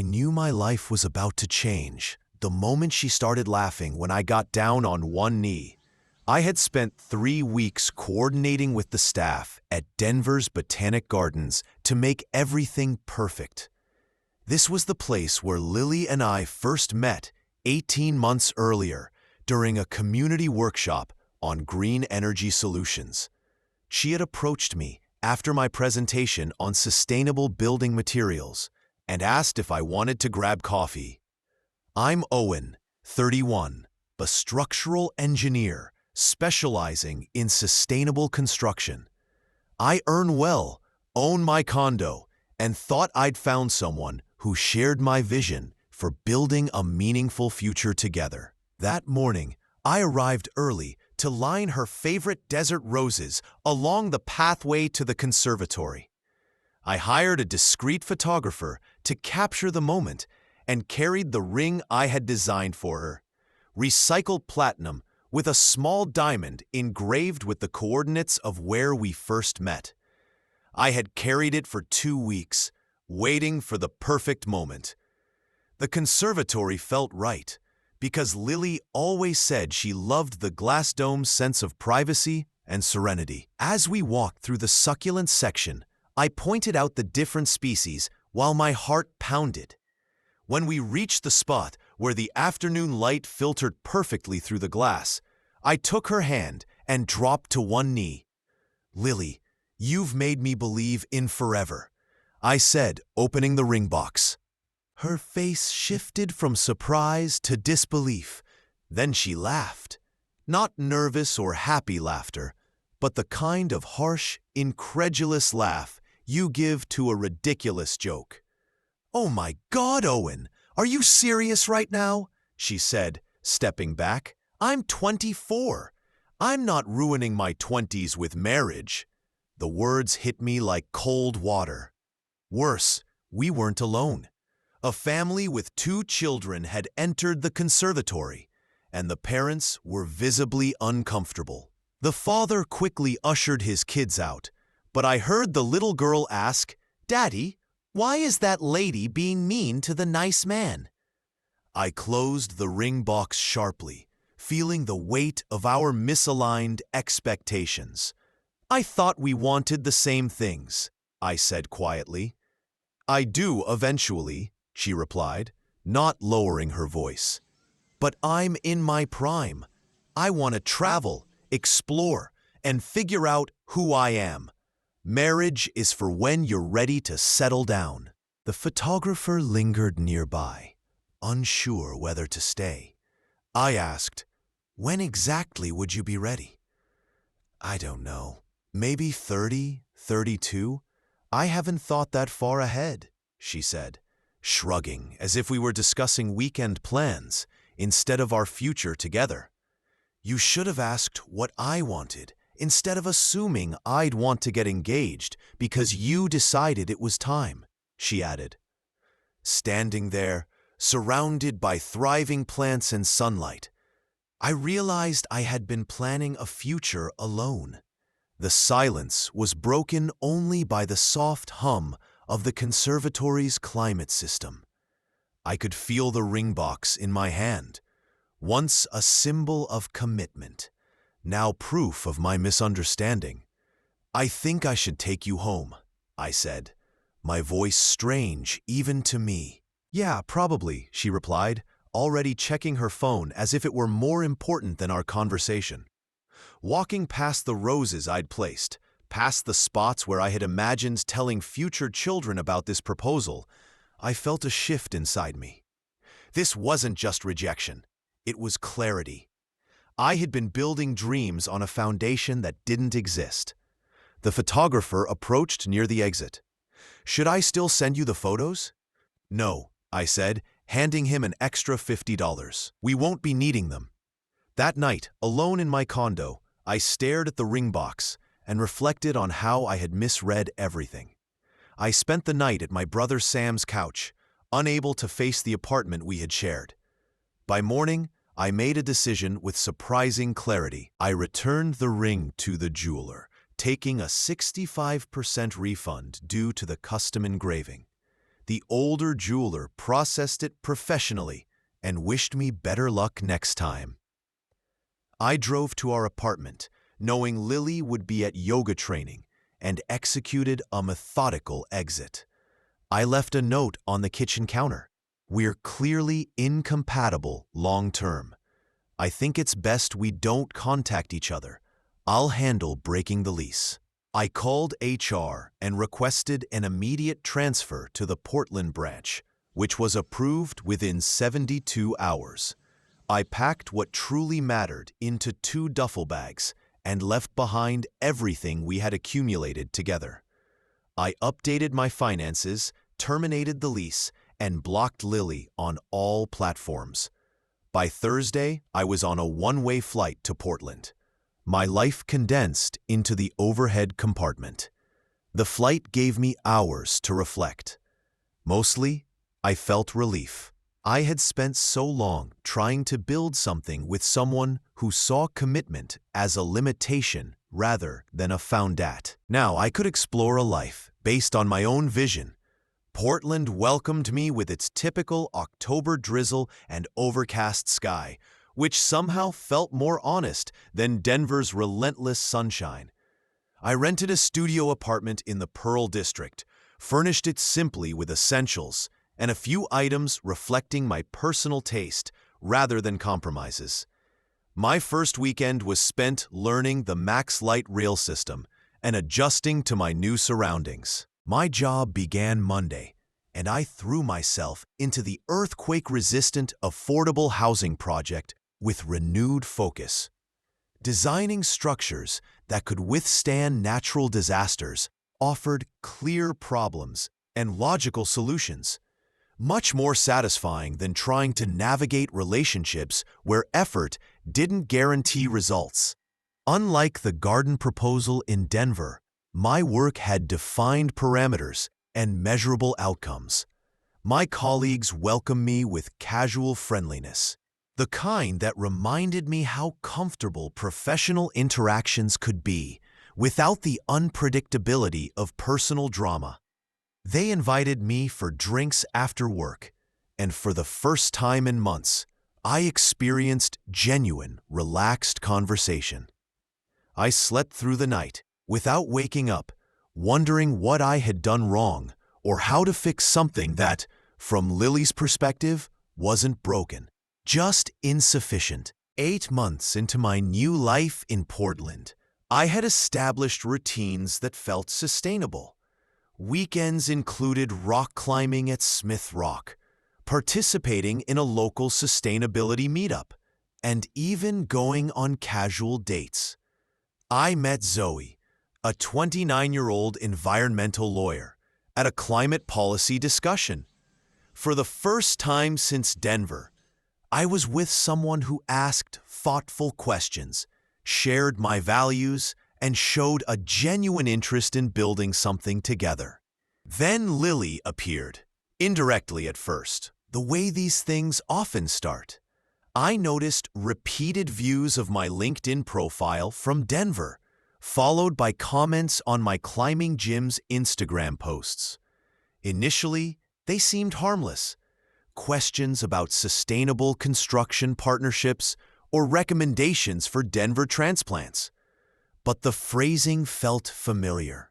I knew my life was about to change the moment she started laughing when I got down on one knee. I had spent 3 weeks coordinating with the staff at Denver's Botanic Gardens to make everything perfect. This was the place where Lily and I first met 18 months earlier during a community workshop on green energy solutions. She had approached me after my presentation on sustainable building materials and asked if I wanted to grab coffee. I'm Owen, 31, a structural engineer specializing in sustainable construction. I earn well, own my condo, and thought I'd found someone who shared my vision for building a meaningful future together. That morning, I arrived early to line her favorite desert roses along the pathway to the conservatory. I hired a discreet photographer to capture the moment and carried the ring I had designed for her, recycled platinum with a small diamond engraved with the coordinates of where we first met. I had carried it for 2 weeks, waiting for the perfect moment. The conservatory felt right, because Lily always said she loved the glass dome's sense of privacy and serenity. As we walked through the succulent section, I pointed out the different species while my heart pounded. When we reached the spot where the afternoon light filtered perfectly through the glass, I took her hand and dropped to one knee. "Lily, you've made me believe in forever," I said, opening the ring box. Her face shifted from surprise to disbelief. Then she laughed. Not nervous or happy laughter, but the kind of harsh, incredulous laugh you give to a ridiculous joke. "Oh my God, Owen, are you serious right now?" she said, stepping back. "I'm 24. I'm not ruining my 20s with marriage." The words hit me like cold water. Worse, we weren't alone. A family with 2 children had entered the conservatory, and the parents were visibly uncomfortable. The father quickly ushered his kids out, but I heard the little girl ask, "Daddy, why is that lady being mean to the nice man?" I closed the ring box sharply, feeling the weight of our misaligned expectations. "I thought we wanted the same things," I said quietly. "I do eventually," she replied, not lowering her voice. "But I'm in my prime. I want to travel, explore, and figure out who I am. Marriage is for when you're ready to settle down." The photographer lingered nearby, unsure whether to stay. I asked, "When exactly would you be ready?" "I don't know. Maybe 30, 32? I haven't thought that far ahead," she said, shrugging as if we were discussing weekend plans instead of our future together. "You should have asked what I wanted instead of assuming I'd want to get engaged because you decided it was time," she added. Standing there, surrounded by thriving plants and sunlight, I realized I had been planning a future alone. The silence was broken only by the soft hum of the conservatory's climate system. I could feel the ring box in my hand, once a symbol of commitment, now proof of my misunderstanding. "I think I should take you home," I said, my voice strange even to me. "Yeah, probably," she replied, already checking her phone as if it were more important than our conversation. Walking past the roses I'd placed, past the spots where I had imagined telling future children about this proposal, I felt a shift inside me. This wasn't just rejection. It was clarity. I had been building dreams on a foundation that didn't exist. The photographer approached near the exit. "Should I still send you the photos?" "No," I said, handing him an extra $50. "We won't be needing them." That night, alone in my condo, I stared at the ring box and reflected on how I had misread everything. I spent the night at my brother Sam's couch, unable to face the apartment we had shared. By morning, I made a decision with surprising clarity. I returned the ring to the jeweler, taking a 65% refund due to the custom engraving. The older jeweler processed it professionally and wished me better luck next time. I drove to our apartment, knowing Lily would be at yoga training, and executed a methodical exit. I left a note on the kitchen counter. We're clearly incompatible long-term. I think it's best we don't contact each other. I'll handle breaking the lease. I called HR and requested an immediate transfer to the Portland branch, which was approved within 72 hours. I packed what truly mattered into 2 duffel bags and left behind everything we had accumulated together. I updated my finances, terminated the lease, and blocked Lily on all platforms. By Thursday, I was on a one-way flight to Portland. My life condensed into the overhead compartment. The flight gave me hours to reflect. Mostly, I felt relief. I had spent so long trying to build something with someone who saw commitment as a limitation rather than a foundation. Now I could explore a life based on my own vision. Portland welcomed me with its typical October drizzle and overcast sky, which somehow felt more honest than Denver's relentless sunshine. I rented a studio apartment in the Pearl District, furnished it simply with essentials, and a few items reflecting my personal taste rather than compromises. My first weekend was spent learning the Max Light rail system and adjusting to my new surroundings. My job began Monday, and I threw myself into the earthquake-resistant affordable housing project with renewed focus. Designing structures that could withstand natural disasters offered clear problems and logical solutions, much more satisfying than trying to navigate relationships where effort didn't guarantee results. Unlike the garden proposal in Denver, my work had defined parameters and measurable outcomes. My colleagues welcomed me with casual friendliness, the kind that reminded me how comfortable professional interactions could be without the unpredictability of personal drama. They invited me for drinks after work, and for the first time in months, I experienced genuine, relaxed conversation. I slept through the night without waking up, wondering what I had done wrong or how to fix something that, from Lily's perspective, wasn't broken, just insufficient. 8 months into my new life in Portland, I had established routines that felt sustainable. Weekends included rock climbing at Smith Rock, participating in a local sustainability meetup, and even going on casual dates. I met Zoe, a 29-year-old environmental lawyer, at a climate policy discussion. For the first time since Denver, I was with someone who asked thoughtful questions, shared my values, and showed a genuine interest in building something together. Then Lily appeared, indirectly at first, the way these things often start. I noticed repeated views of my LinkedIn profile from Denver, followed by comments on my climbing gym's Instagram posts. Initially, they seemed harmless. Questions about sustainable construction partnerships or recommendations for Denver transplants. But the phrasing felt familiar.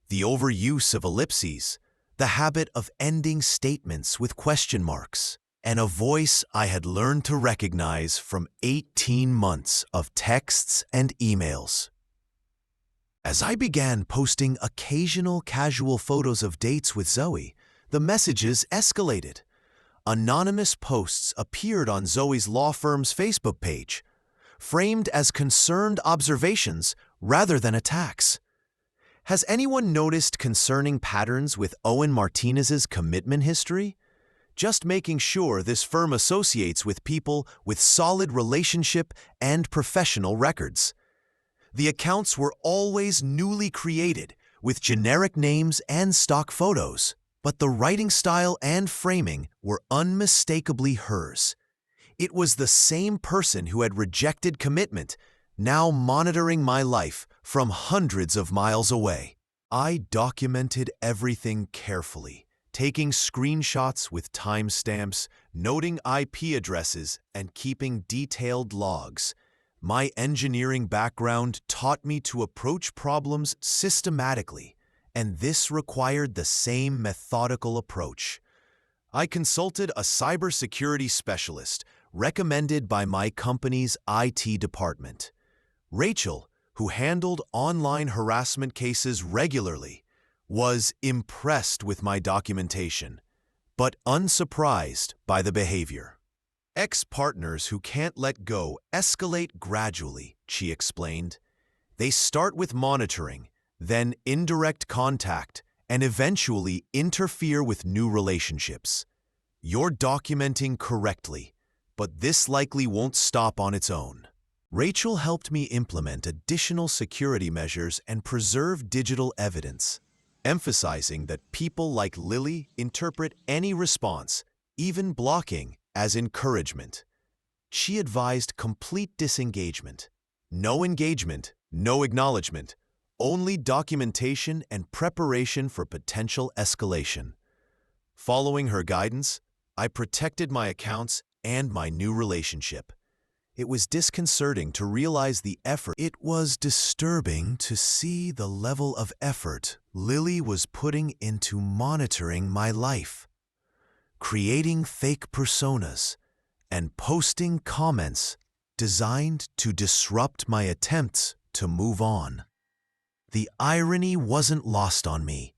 The overuse of ellipses, the habit of ending statements with question marks, and a voice I had learned to recognize from 18 months of texts and emails. As I began posting occasional casual photos of dates with Zoe, the messages escalated. Anonymous posts appeared on Zoe's law firm's Facebook page, framed as concerned observations rather than attacks. Has anyone noticed concerning patterns with Owen Martinez's commitment history? Just making sure this firm associates with people with solid relationship and professional records. The accounts were always newly created, with generic names and stock photos, but the writing style and framing were unmistakably hers. It was the same person who had rejected commitment, now monitoring my life from hundreds of miles away. I documented everything carefully, taking screenshots with timestamps, noting IP addresses, and keeping detailed logs. My engineering background taught me to approach problems systematically, and this required the same methodical approach. I consulted a cybersecurity specialist recommended by my company's IT department. Rachel, who handled online harassment cases regularly, was impressed with my documentation, but unsurprised by the behavior. Ex-partners who can't let go escalate gradually, she explained. They start with monitoring, then indirect contact, and eventually interfere with new relationships. You're documenting correctly, but this likely won't stop on its own. Rachel helped me implement additional security measures and preserve digital evidence, emphasizing that people like Lily interpret any response, even blocking, as encouragement. She advised complete disengagement. No engagement, no acknowledgement, only documentation and preparation for potential escalation. Following her guidance, I protected my accounts and my new relationship. It was disconcerting to realize the effort. It was disturbing to see the level of effort Lily was putting into monitoring my life, creating fake personas, and posting comments designed to disrupt my attempts to move on. The irony wasn't lost on me.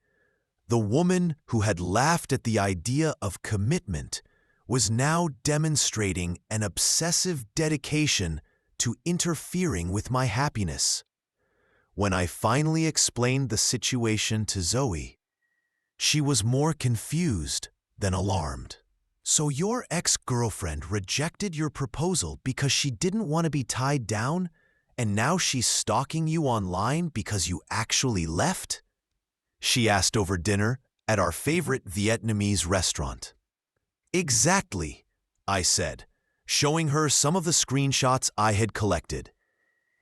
The woman who had laughed at the idea of commitment was now demonstrating an obsessive dedication to interfering with my happiness. When I finally explained the situation to Zoe, she was more confused than alarmed. So your ex-girlfriend rejected your proposal because she didn't want to be tied down, and now she's stalking you online because you actually left? She asked over dinner at our favorite Vietnamese restaurant. Exactly, I said, showing her some of the screenshots I had collected.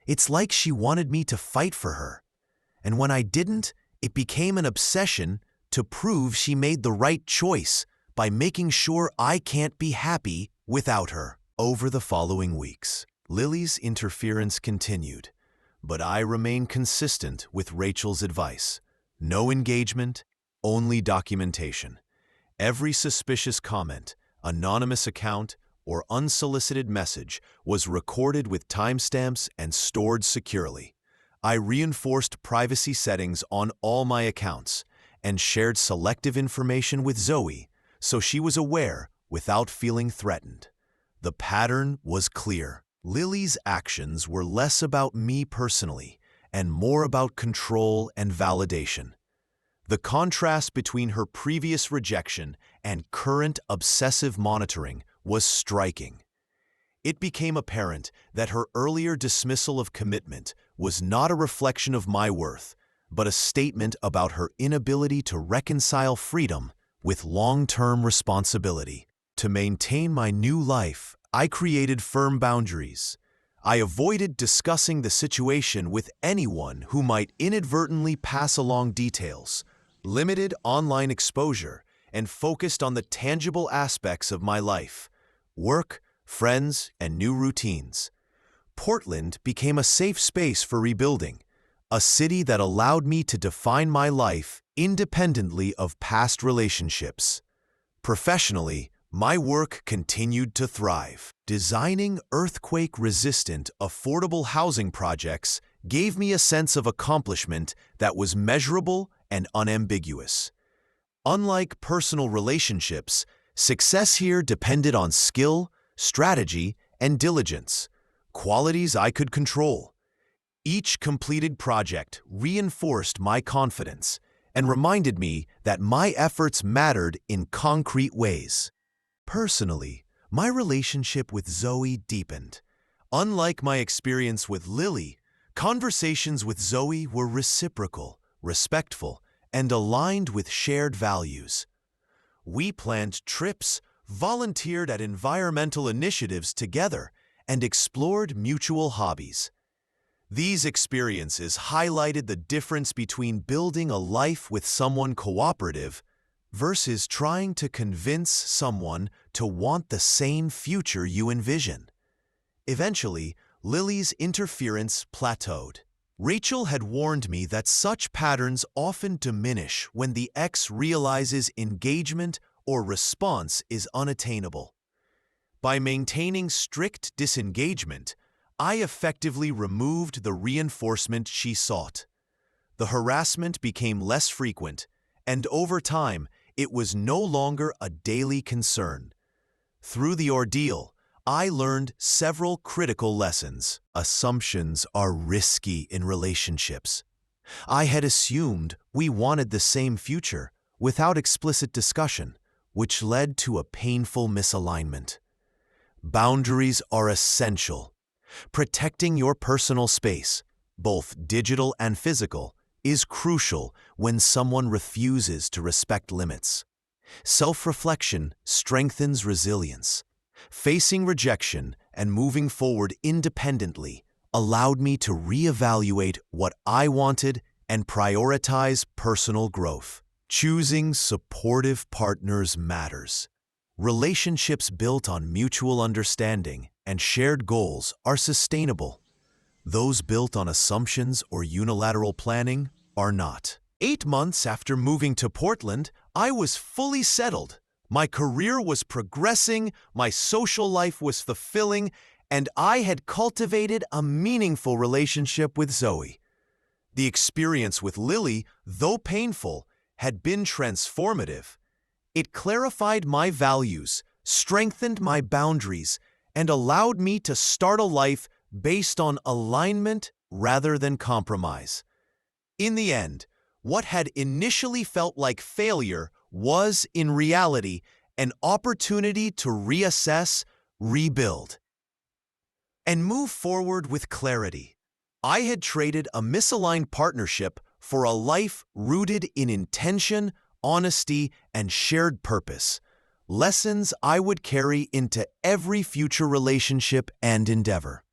It's like she wanted me to fight for her, and when I didn't, it became an obsession to prove she made the right choice by making sure I can't be happy without her. Over the following weeks, Lily's interference continued, but I remained consistent with Rachel's advice. No engagement, only documentation. Every suspicious comment, anonymous account, or unsolicited message was recorded with timestamps and stored securely. I reinforced privacy settings on all my accounts and shared selective information with Zoe so she was aware without feeling threatened. The pattern was clear. Lily's actions were less about me personally and more about control and validation. The contrast between her previous rejection and current obsessive monitoring was striking. It became apparent that her earlier dismissal of commitment was not a reflection of my worth, but a statement about her inability to reconcile freedom with long-term responsibility. To maintain my new life, I created firm boundaries. I avoided discussing the situation with anyone who might inadvertently pass along details, limited online exposure, and focused on the tangible aspects of my life: work, friends, and new routines. Portland became a safe space for rebuilding, a city that allowed me to define my life independently of past relationships. Professionally, my work continued to thrive. Designing earthquake-resistant, affordable housing projects gave me a sense of accomplishment that was measurable and unambiguous. Unlike personal relationships, success here depended on skill, strategy, and diligence, qualities I could control. Each completed project reinforced my confidence and reminded me that my efforts mattered in concrete ways. Personally, my relationship with Zoe deepened. Unlike my experience with Lily, conversations with Zoe were reciprocal, respectful, and aligned with shared values. We planned trips, volunteered at environmental initiatives together, and explored mutual hobbies. These experiences highlighted the difference between building a life with someone cooperative versus trying to convince someone to want the same future you envision. Eventually, Lily's interference plateaued. Rachel had warned me that such patterns often diminish when the ex realizes engagement or response is unattainable. By maintaining strict disengagement, I effectively removed the reinforcement she sought. The harassment became less frequent, and over time, it was no longer a daily concern. Through the ordeal, I learned several critical lessons. Assumptions are risky in relationships. I had assumed we wanted the same future without explicit discussion, which led to a painful misalignment. Boundaries are essential. Protecting your personal space, both digital and physical, is crucial when someone refuses to respect limits. Self-reflection strengthens resilience. Facing rejection and moving forward independently allowed me to reevaluate what I wanted and prioritize personal growth. Choosing supportive partners matters. Relationships built on mutual understanding and shared goals are sustainable. Those built on assumptions or unilateral planning are not. 8 months after moving to Portland, I was fully settled. My career was progressing, my social life was fulfilling, and I had cultivated a meaningful relationship with Zoe. The experience with Lily, though painful, had been transformative. It clarified my values, strengthened my boundaries, and allowed me to start a life based on alignment rather than compromise. In the end, what had initially felt like failure was, in reality, an opportunity to reassess, rebuild, and move forward with clarity. I had traded a misaligned partnership for a life rooted in intention, honesty, and shared purpose, lessons I would carry into every future relationship and endeavor.